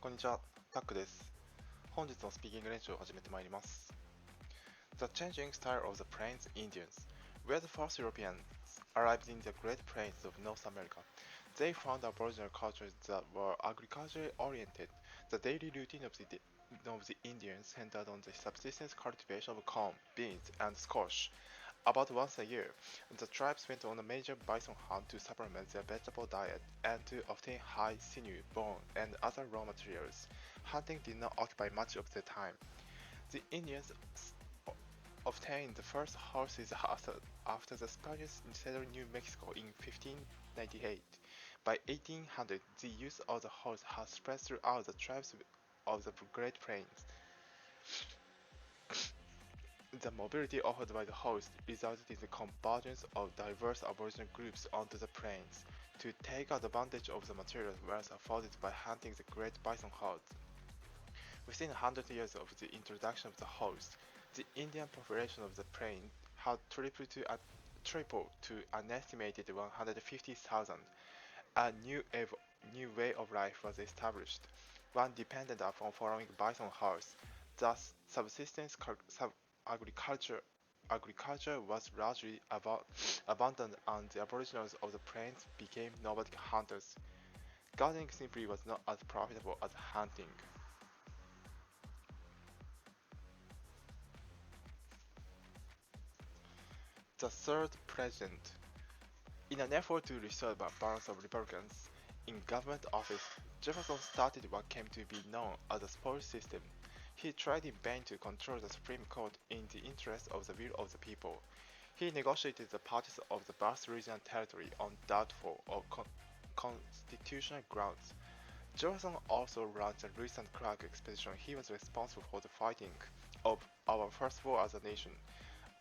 こんにちは、タックです。本日のスピーキング練習を始めてまいります。The changing style of the Plains Indians. Where the first Europeans arrived in the Great Plains of North America, they found aboriginal cultures that were agriculturally oriented. The daily routine of the Indians centered on the subsistence cultivation of corn, beans, and squash. About once a year, the tribes went on a major bison hunt to supplement their vegetable diet and to obtain hide, sinew, bone, and other raw materials. Hunting did not occupy much of their time. The Indians obtained the first horses after the Spaniards settled New Mexico in 1598. By 1800, the use of the horse had spread throughout the tribes of the Great Plains. The mobility offered by the host resulted in the convergence of diverse Aboriginal groups onto the plains to take advantage of the material wealth afforded by hunting the great bison herds. Within 100 years of the introduction of the host, the Indian population of the plain had tripled to an estimated 150,000. A new way of life was established, one dependent upon following bison herds. Thus, agriculture was largely abandoned and the Aboriginals of the plains became nomadic hunters. Gardening simply was not as profitable as hunting. The third president. In an effort to restore the balance of Republicans in government office, Jefferson started what came to be known as the spoils system. He tried in vain to control the Supreme Court in the interest of the will of the people. He negotiated the purchase of the vast Louisiana territory on doubtful or constitutional grounds. Jefferson also ran the Lewis and Clark expedition. He was responsible for the fighting of our first war as a nation,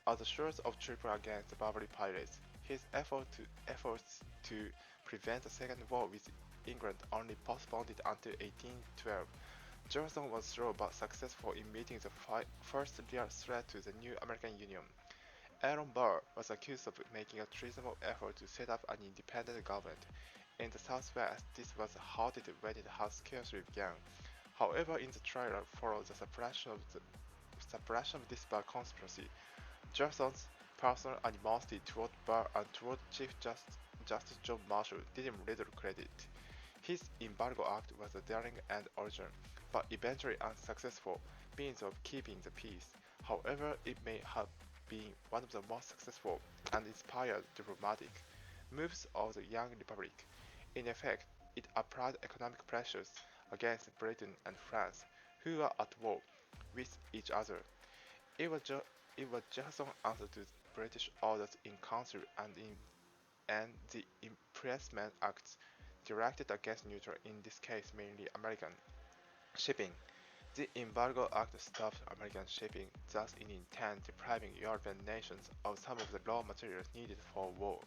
at the shores of Tripoli against the Barbary pirates. His efforts to prevent a second war with England only postponed it until 1812. Jefferson was slow but successful in meeting the first real threat to the new American Union. Aaron Burr was accused of making a treasonable effort to set up an independent government. In the Southwest, this was halted when it had scarcely begun. However, in the trial followed the suppression of this bad conspiracy, Jefferson's personal animosity toward Burr and toward Chief Justice John Marshall did him little credit. His Embargo Act was a daring and original, but eventually unsuccessful, means of keeping the peace. However, it may have been one of the most successful and inspired diplomatic moves of the young republic. In effect, it applied economic pressures against Britain and France, who were at war with each other. It was Jefferson's answer to British orders in council and the Impressment Acts directed against neutral, in this case mainly American, shipping. The Embargo Act stopped American shipping, thus in turn depriving European nations of some of the raw materials needed for war.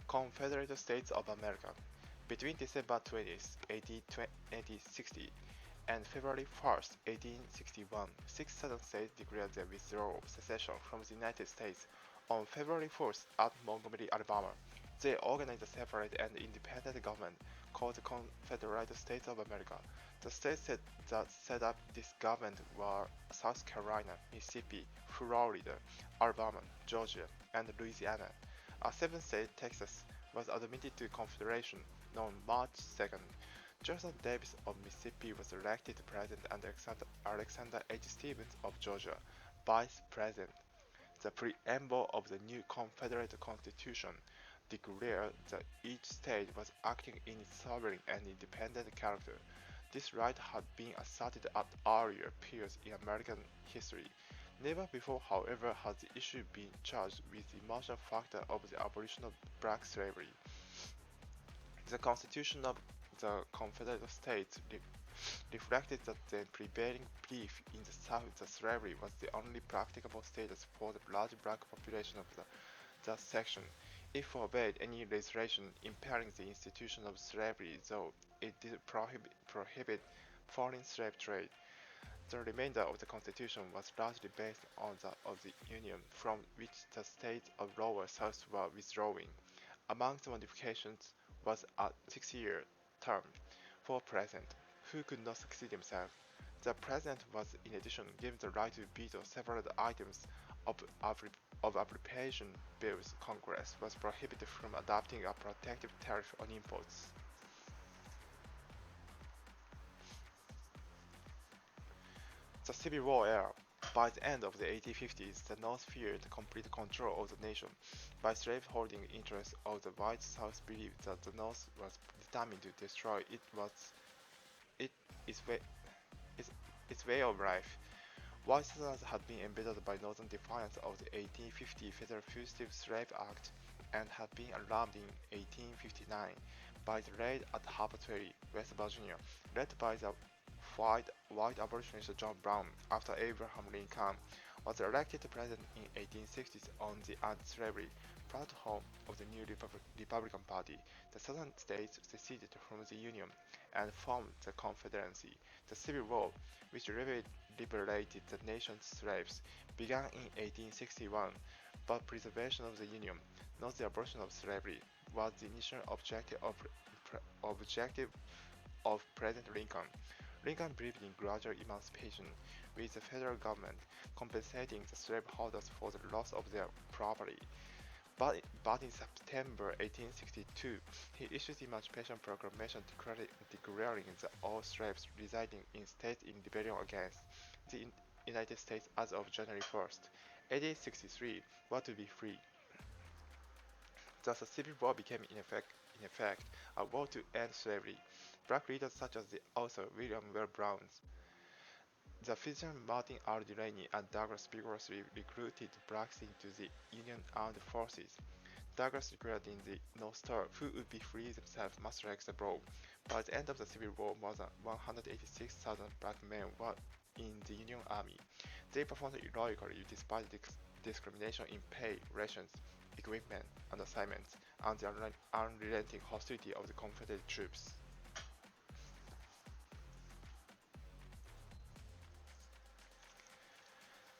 Confederate States of America. Between December 20th, 1860 and February 1st, 1861, 6 southern states declared their withdrawal secession from the United States. On February 4th, at Montgomery, Alabama, they organized a separate and independent government called the Confederate States of America. The states that set up this government were South Carolina, Mississippi, Florida, Alabama, Georgia, and Louisiana. A seventh state, Texas, was admitted to Confederation on March 2nd. Jefferson Davis of Mississippi was elected president and Alexander H. Stephens of Georgia vice president. The preamble of the new Confederate Constitution declared that each state was acting in its sovereign and independent character. This right had been asserted at earlier periods in American history. Never before, however, had the issue been charged with the emotional factor of the abolition of black slavery. The Constitution of the Confederate States reflected that the prevailing belief in the South that slavery was the only practicable status for the large black population of that section. It forbade any legislation impairing the institution of slavery, though it did prohibit foreign slave trade. The remainder of the constitution was largely based on that of the Union, from which the states of Lower South were withdrawing. Among the modifications was a 6-year term for president, who could not succeed himself. The president was in addition given the right to veto several items of appropriation bills. Congress was prohibited from adopting a protective tariff on imports. The Civil War era. By the end of the 1850s, the North feared complete control of the nation. By slaveholding interests of the white South believed that the North was determined to destroy it, its way of life. White Southerners had been embittered by Northern defiance of the 1850 Federal Fugitive Slave Act and had been alarmed in 1859 by the raid at Harper's Ferry, West Virginia, led by the white abolitionist John Brown after Abraham Lincoln was elected president in 1860s on the anti-slavery platform of the new Republican Party. The Southern states seceded from the Union and formed the Confederacy. The Civil War, which liberated the nation's slaves, began in 1861, but preservation of the Union, not the abolition of slavery, was the initial objective of President Lincoln. Lincoln believed in gradual emancipation, with the federal government compensating the slaveholders for the loss of their property. But in September 1862, he issued the Emancipation Proclamation declaring that all slaves residing in states in rebellion against the United States as of January 1st, 1863, were to be free. Thus, the Civil War became in effect a war to end slavery. Black leaders such as the author William Well Brown, the physician Martin R. Delaney, and Douglas vigorously recruited blacks into the Union Armed Forces. Douglas declared in the North Star, who would be free themselves must strike the blow. By the end of the Civil War, more than 186,000 black men were in the Union Army. They performed heroically despite discrimination in pay, rations, equipment, and assignments, and the unrelenting hostility of the Confederate troops.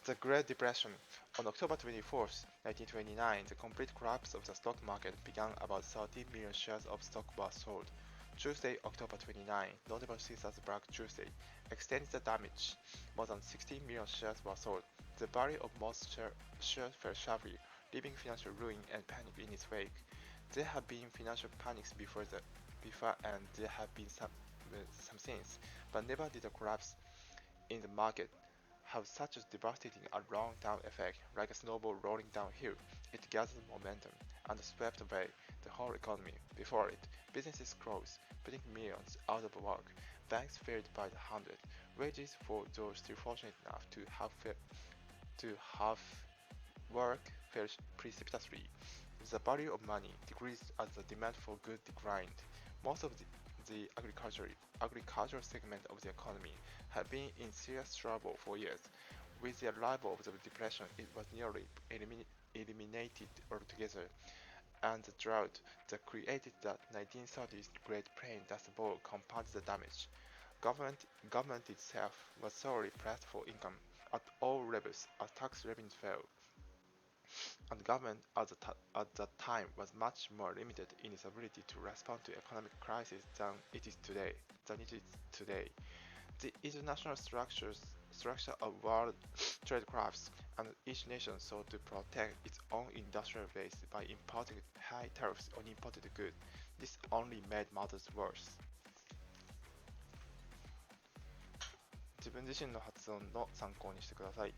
The Great Depression. On October 24, 1929, the complete collapse of the stock market began. About 13 million shares of stock were sold. Tuesday, October 29, notable seized as Black Tuesday, extended the damage. More than 16 million shares were sold. The value of most shares fell sharply, leaving financial ruin and panic in its wake. There have been financial panics before and there have been some since, but never did a collapse in the market have such a devastating and long-term effect. Like a snowball rolling downhill, it gathered momentum and swept away the whole economy. Before it, businesses closed, putting millions out of work. Banks failed by the hundred. Wages for those still fortunate enough to have work fell precipitously. The value of money decreased as the demand for goods declined. Most of the agricultural segment of the economy had been in serious trouble for years. With the arrival of the Depression, it was nearly eliminated altogether, and the drought that created the 1930s Great Plain Dust Bowl compounded the damage. Government itself was sorely pressed for income at all levels as tax revenues fell, and government at that time was much more limited in its ability to respond to economic crisis than it is today. The international structure of world trade collapsed, and each nation sought to protect its own industrial base by imposing high tariffs on imported goods. This only made matters worse. 自分自身の発音の参考にしてください。